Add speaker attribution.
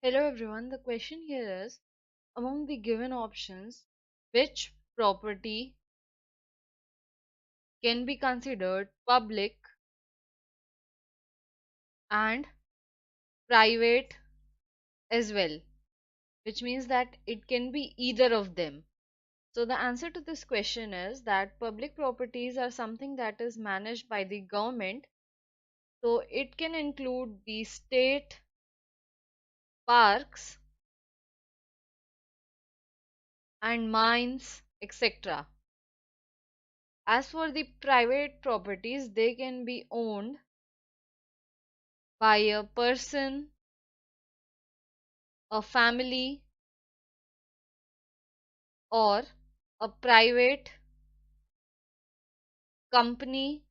Speaker 1: Hello everyone, the question here is among the given options, which property can be considered public and private as well, which means that it can be either of them. So, the answer to this question is that public properties are something that is managed by the government. So, it can include the state parks and mines, etc. As for the private properties, they can be owned by a person, a family, or a private company